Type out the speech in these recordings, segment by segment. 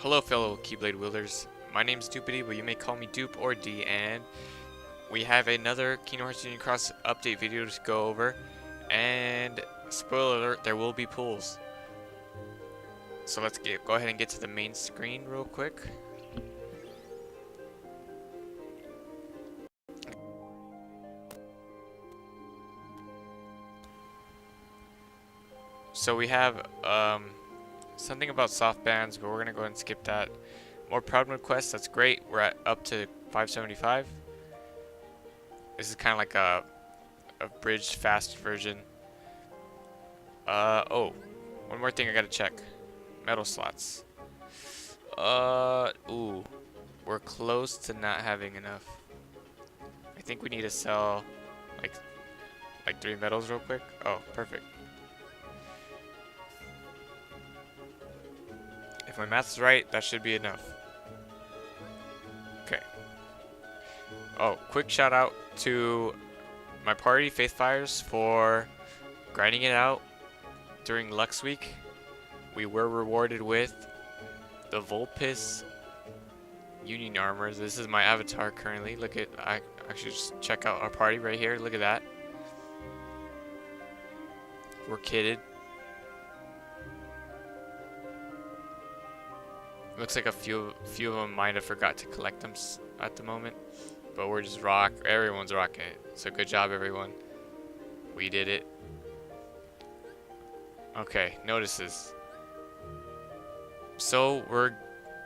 Hello fellow Keyblade wielders, my name's Dupity, but you may call me Dupe or D, and we have another Kingdom Hearts Union Cross update video to go over, and spoiler alert, there will be pools. So let's go ahead and get to the main screen real quick. So we have something about soft bands, but we're gonna go ahead and skip that. More Proudmood quests, that's great. We're at up to 575. This is kind of like a bridged fast version. Oh, one more thing I gotta check. Metal slots. Ooh, we're close to not having enough. I think we need to sell like 3 metals real quick. Oh, perfect. If my math's right, that should be enough. Okay. Oh, quick shout out to my party, Faithfires, for grinding it out during Lux Week. We were rewarded with the Vulpes Union Armors. This is my avatar currently. Look at, I should just check out our party right here. Look at that. We're kitted. Looks like a few of them might have forgot to collect them at the moment, but we're just everyone's rocking it. So good job everyone. We did it. Okay, notices. So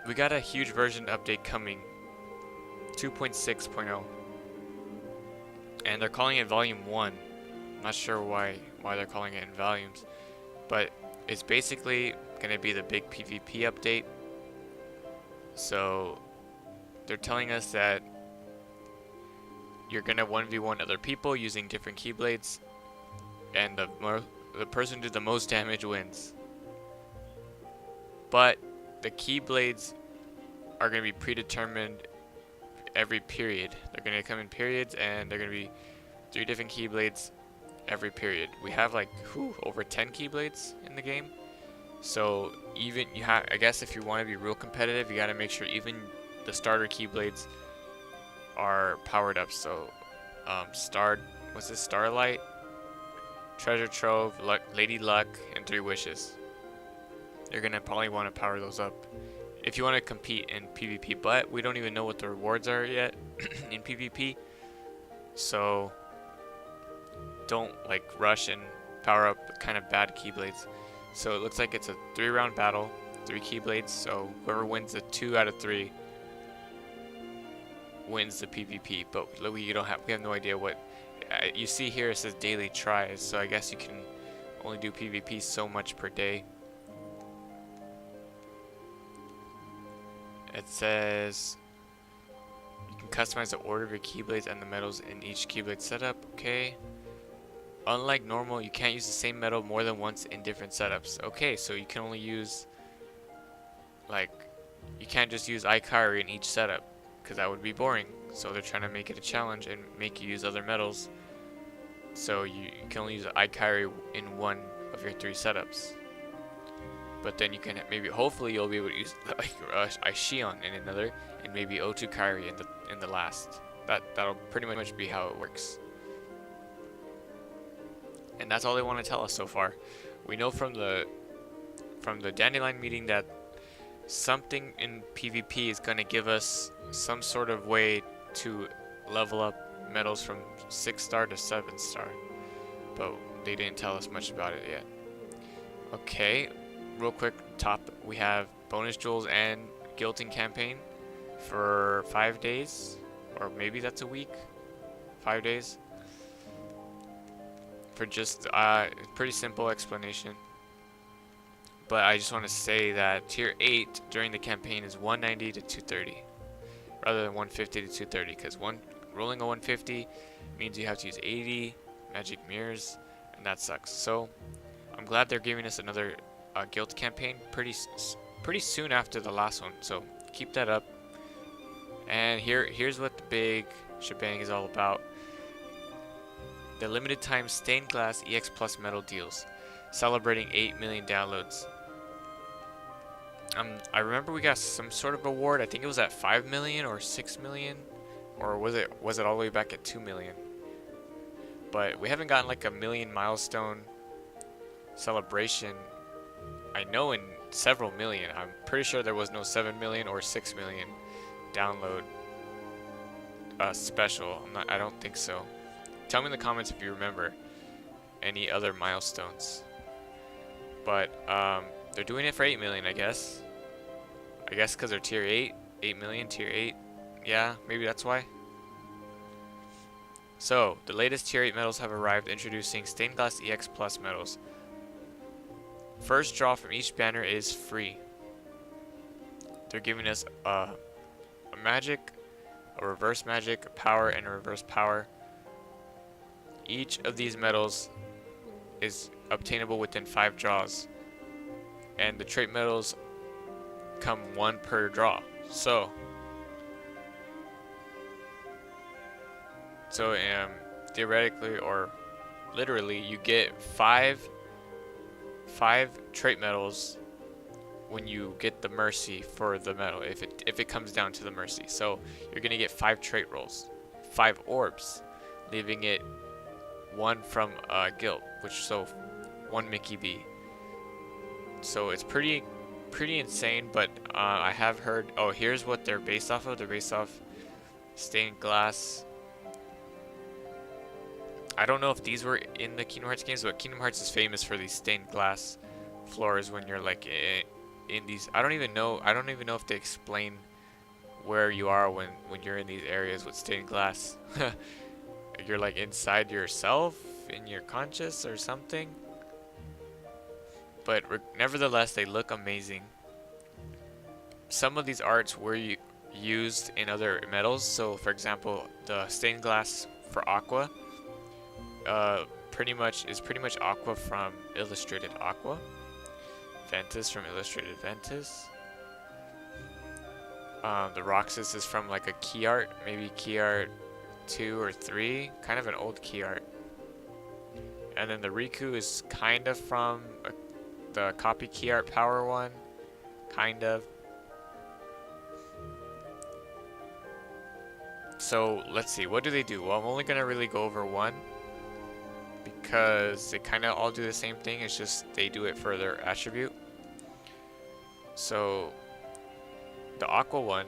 we got a huge version update coming, 2.6.0, and they're calling it Volume 1. Not sure why they're calling it in volumes, but it's basically gonna be the big PvP update. So they're telling us that you're gonna 1v1 other people using different keyblades, and the person who did the most damage wins. But the keyblades are gonna be predetermined every period. They're gonna come in periods, and they're gonna be 3 different keyblades every period. We have like over 10 keyblades in the game. So even I guess if you want to be real competitive, you got to make sure even the starter keyblades are powered up. So what's this? Starlight, Treasure Trove, Lady Luck, and 3 Wishes. You're gonna probably want to power those up if you want to compete in PvP. But we don't even know what the rewards are yet in PvP. So don't rush and power up kind of bad keyblades. So it looks like it's a 3-round battle, 3 keyblades, so whoever wins the 2 out of 3 wins the PvP, but we have no idea what, you see here it says daily tries, so I guess you can only do PvP so much per day. It says you can customize the order of your keyblades and the metals in each keyblade setup, okay. Unlike normal, you can't use the same metal more than once in different setups. Okay, so you can only use, you can't just use Ikari in each setup, because that would be boring. So they're trying to make it a challenge and make you use other metals. So you can only use Ikari in one of your 3 setups. But then you can hopefully you'll be able to use Ishion in another, and maybe O2 Kairi in the last. That'll pretty much be how it works. And that's all they want to tell us so far. We know from the Dandelion meeting that something in PvP is going to give us some sort of way to level up medals from 6-star to 7-star. But they didn't tell us much about it yet. Okay, real quick, top we have bonus jewels and guilting campaign for 5 days, or maybe that's a week. 5 days. For just pretty simple explanation, but I just want to say that tier 8 during the campaign is 190 to 230 rather than 150 to 230, because rolling a 150 means you have to use 80 magic mirrors, and that sucks. So I'm glad they're giving us another guild campaign pretty soon after the last one, so keep that up. And here's what the big shebang is all about. The limited time stained glass EX Plus metal deals, celebrating 8 million downloads. I remember we got some sort of award. I think it was at 5 million or 6 million, or was it all the way back at 2 million? But we haven't gotten like a million milestone celebration. I know in several million. I'm pretty sure there was no 7 million or 6 million download special. I don't think so. Tell me in the comments if you remember any other milestones. But they're doing it for 8 million, I guess. I guess because they're tier 8. 8 million, tier 8. Yeah, maybe that's why. So, the latest tier 8 medals have arrived, introducing Stained Glass EX Plus medals. First draw from each banner is free. They're giving us a magic, a reverse magic, a power, and a reverse power. Each of these medals is obtainable within 5 draws. And the trait medals come 1 per draw. So theoretically or literally, you get 5 trait medals when you get the mercy for the medal, if it comes down to the mercy. So you're gonna get 5 trait rolls, 5 orbs, leaving it 1 from guild, so 1 Mickey B. So it's pretty insane. But I have heard, oh, here's what they're based off of. They're based off stained glass. I don't know if these were in the Kingdom Hearts games, but Kingdom Hearts is famous for these stained glass floors when you're like in these. I don't even know if they explain where you are when you're in these areas with stained glass. You're like inside yourself, in your conscious or something. But nevertheless, they look amazing. Some of these arts were used in other medals. So, for example, the stained glass for Aqua, pretty much Aqua from Illustrated Aqua. Ventus from Illustrated Ventus. The Roxas is from like a key art, maybe key art 2 or 3, kind of an old key art. And then the Riku is kind of from the copy key art power one, kind of. So let's see, what do they do? Well, I'm only gonna really go over one because they kind of all do the same thing. It's just they do it for their attribute. So the Aqua one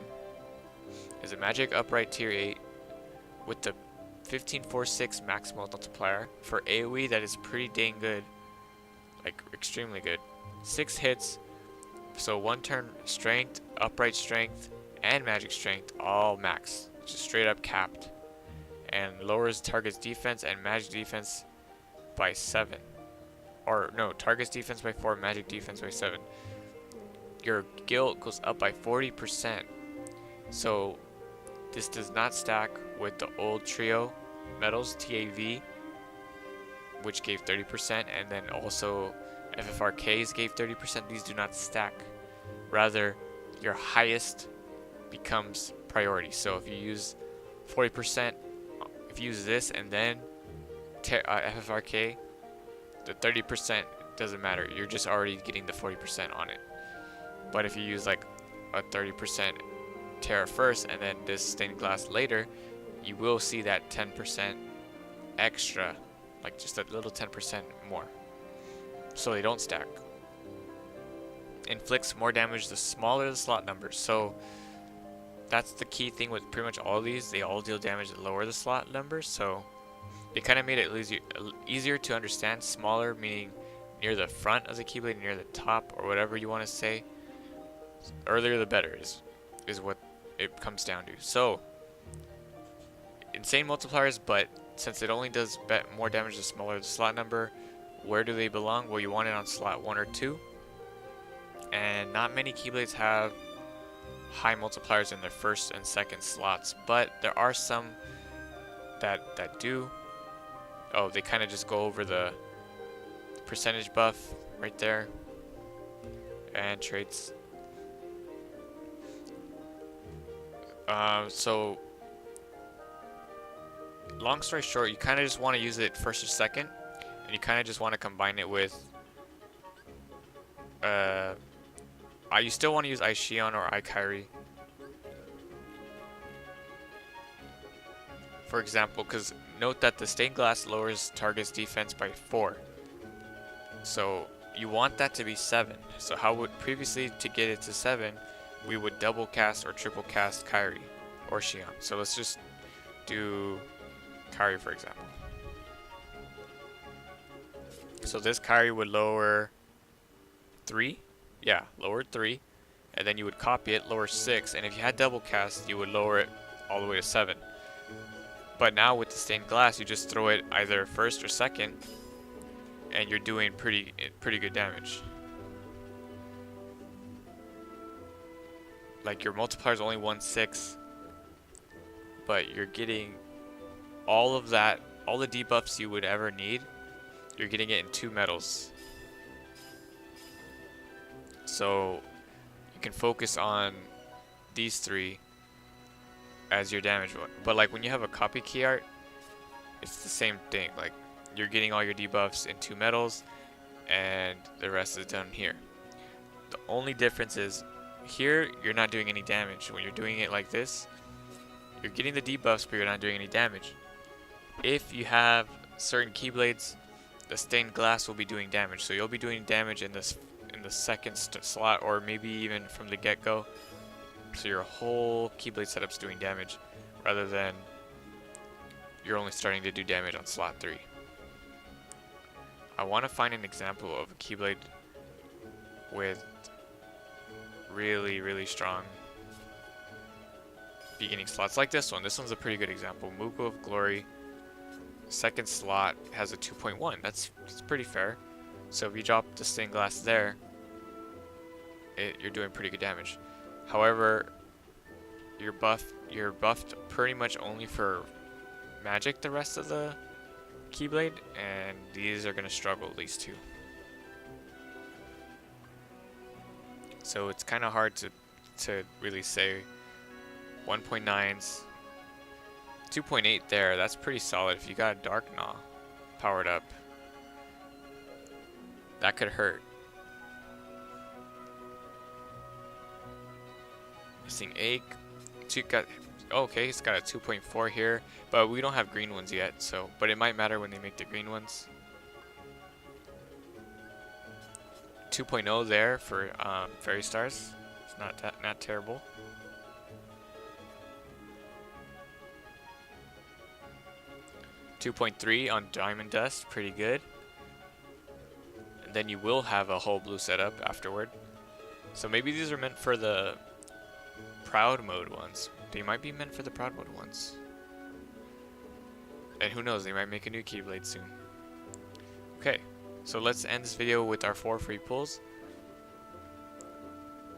is a magic upright tier 8 with the 1546 maximal multiplier for AoE that is pretty dang good, like extremely good. 6 hits, so 1 turn strength, upright strength, and magic strength all max, just straight up capped, and lowers target's defense and magic defense by 7, or no, target's defense by 4, magic defense by 7. Your guild goes up by 40%. So this does not stack with the old trio medals, TAV, which gave 30%, and then also FFRKs gave 30%. These do not stack. Rather, your highest becomes priority. So if you use 40%, if you use this and then FFRK, the 30% doesn't matter. You're just already getting the 40% on it. But if you use like a 30% Terra first and then this stained glass later, you will see that 10% extra, like just a little 10% more. So they don't stack. Inflicts more damage the smaller the slot number. So that's the key thing with pretty much all of these. They all deal damage the lower the slot number. So they kind of made it easier to understand. Smaller meaning near the front of the Keyblade, near the top, or whatever you want to say. Earlier the better is what it comes down to. So insane multipliers, but since it only does more damage the smaller the slot number, where do they belong? Well, you want it on slot 1 or 2, and not many Keyblades have high multipliers in their first and second slots, but there are some that do. Oh, they kind of just go over the percentage buff right there, and traits. So long story short, you kind of just want to use it first or second, and you kind of just want to combine it with You still want to use Shion or Kyrie, for example, because note that the stained glass lowers target's defense by 4. So you want that to be 7. So how would previously to get it to 7, we would double cast or triple cast Kyrie or Shion. So let's just do Kyrie for example. So this Kyrie would lower 3, yeah, lower 3, and then you would copy it, lower 6, and if you had double cast, you would lower it all the way to 7. But now with the stained glass, you just throw it either first or second, and you're doing pretty good damage. Like your multiplier is only 1/6, but you're getting all of that, all the debuffs you would ever need. You're getting it in 2 metals. So you can focus on these 3 as your damage one. But like when you have a copy key art, it's the same thing. Like you're getting all your debuffs in 2 metals and the rest is done here. The only difference is here you're not doing any damage. When you're doing it like this, you're getting the debuffs but you're not doing any damage. If you have certain keyblades, the stained glass will be doing damage. So you'll be doing damage in this in the second slot, or maybe even from the get-go. So your whole keyblade setup's doing damage, rather than you're only starting to do damage on slot 3. I want to find an example of a keyblade with really strong beginning slots like this one. This one's a pretty good example. Muko of Glory, second slot has a 2.1. That's pretty fair. So if you drop the stained glass there, you're doing pretty good damage. However, you're buffed pretty much only for magic the rest of the keyblade, and these are gonna struggle, these 2. So it's kind of hard to really say. 1.9s, 2.8 there. That's pretty solid. If you got a Dark Gnaw powered up, that could hurt. Missing Ache. Okay, it's got a 2.4 here, but we don't have green ones yet. So, but it might matter when they make the green ones. 2.0 there for Fairy Stars. It's not terrible. .3 on Diamond Dust, pretty good. And then you will have a whole blue setup afterward. So maybe these are meant for the Proud Mode ones. They might be meant for the Proud Mode ones. And who knows, they might make a new Keyblade soon. Okay, so let's end this video with our 4 free pulls.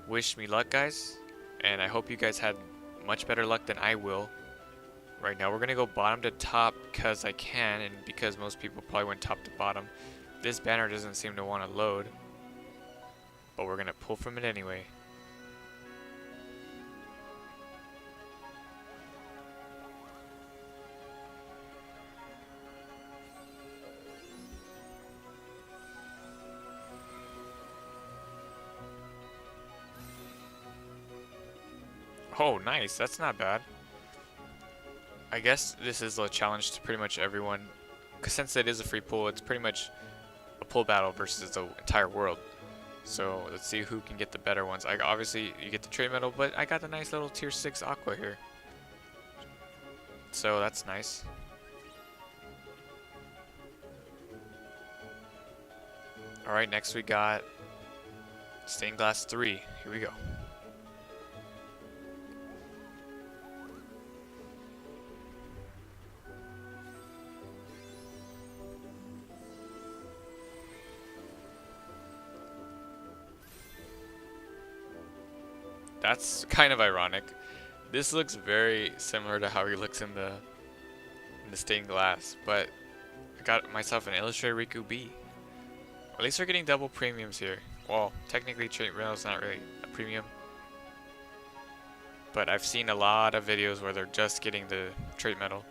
Wish me luck, guys. And I hope you guys had much better luck than I will. Right now we're going to go bottom to top because I can, and because most people probably went top to bottom. This banner doesn't seem to want to load, but we're going to pull from it anyway. Oh, nice. That's not bad. I guess this is a challenge to pretty much everyone, because since it is a free pull, it's pretty much a pull battle versus the entire world. So let's see who can get the better ones. Obviously you get the trade medal, but I got the nice little tier 6 aqua here, so that's nice. Alright, next we got Stained Glass 3. Here we go. That's kind of ironic. This looks very similar to how he looks in the stained glass, but I got myself an Illustrated Riku B. At least we're getting double premiums here. Well, technically trait medal is not really a premium, but I've seen a lot of videos where they're just getting the trait medal.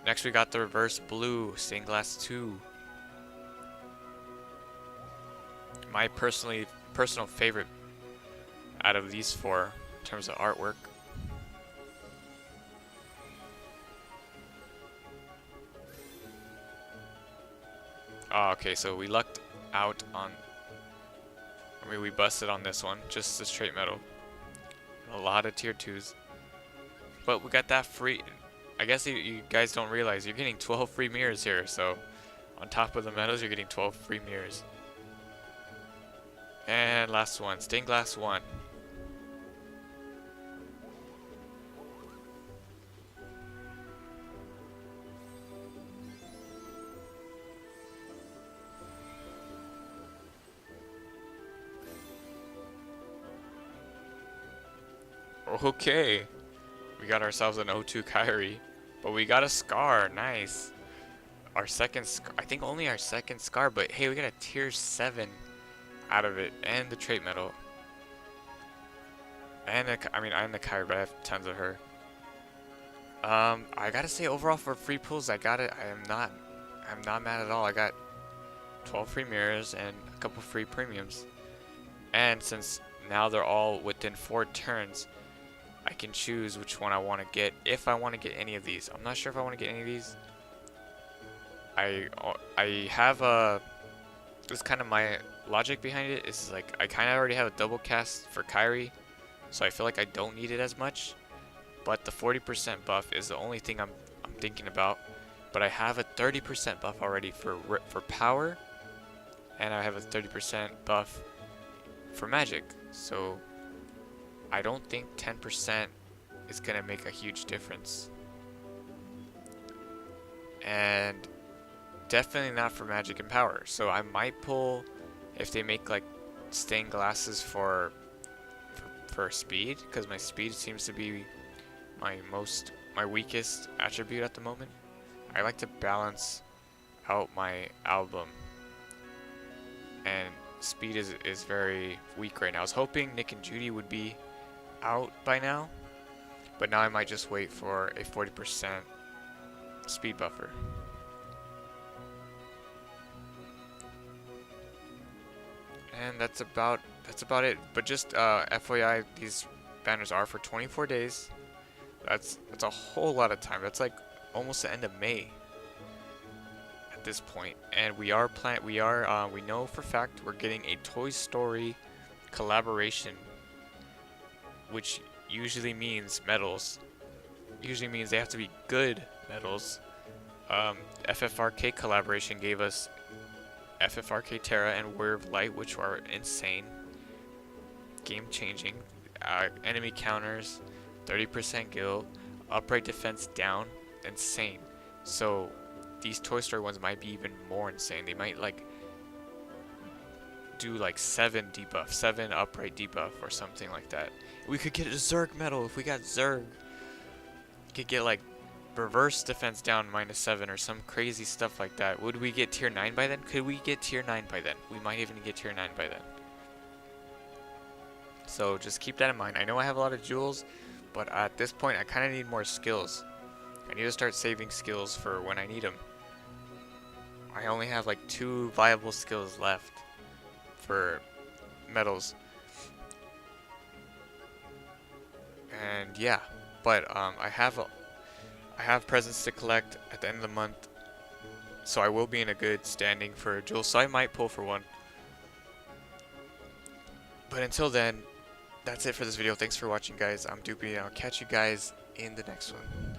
Next we got the reverse blue stained glass 2. My personal favorite out of these four in terms of artwork. Oh, okay, so we lucked out on, I mean, we busted on this one, just the straight metal. A lot of tier 2s. But we got that free, I guess you guys don't realize, you're getting 12 free mirrors here, so on top of the medals, you're getting 12 free mirrors. And last one, stained glass 1. Okay, we got ourselves an O2 Kyrie, but we got a Scar, nice. Our second Scar, I think only our second Scar, but hey, we got a tier 7 out of it, and the trait medal. And I'm the Kyrie, but I have tons of her. I gotta say overall for free pulls, I got it. I'm not mad at all. I got 12 free mirrors and a couple free premiums. And since now they're all within 4 turns, I can choose which one I want to get, if I want to get any of these. I'm not sure if I want to get any of these. I have a, this is kind of my logic behind it, is like I kind of already have a double cast for Kyrie, so I feel like I don't need it as much. But the 40% buff is the only thing I'm thinking about. But I have a 30% buff already for power, and I have a 30% buff for magic. So I don't think 10% is gonna make a huge difference. And definitely not for magic and power. So I might pull, if they make like stained glasses for speed, because my speed seems to be my weakest attribute at the moment. I like to balance out my album, and speed is very weak right now. I was hoping Nick and Judy would be out by now, but now I might just wait for a 40% speed buffer. And that's about it. But just FYI, these banners are for 24 days. That's a whole lot of time. That's like almost the end of May at this point. And we know for fact we're getting a Toy Story collaboration, which usually means medals. Usually means they have to be good medals. FFRK collaboration gave us FFRK Terra and Warrior of Light, which are insane, game changing. Enemy counters, 30% guild, upright defense down, insane. So these Toy Story ones might be even more insane. They might like do like 7 debuff, 7 upright debuff or something like that. We could get a Zerg medal if we got Zerg. We could get like reverse defense down -7 or some crazy stuff like that. Would we get tier 9 by then? Could we get tier 9 by then? We might even get tier 9 by then. So just keep that in mind. I know I have a lot of jewels, but at this point I kind of need more skills. I need to start saving skills for when I need them. I only have like 2 viable skills left for medals. And yeah, but I have presents to collect at the end of the month, so I will be in a good standing for jewels, so I might pull for one. But until then, that's it for this video. Thanks for watching, guys. I'm Doopy, and I'll catch you guys in the next one.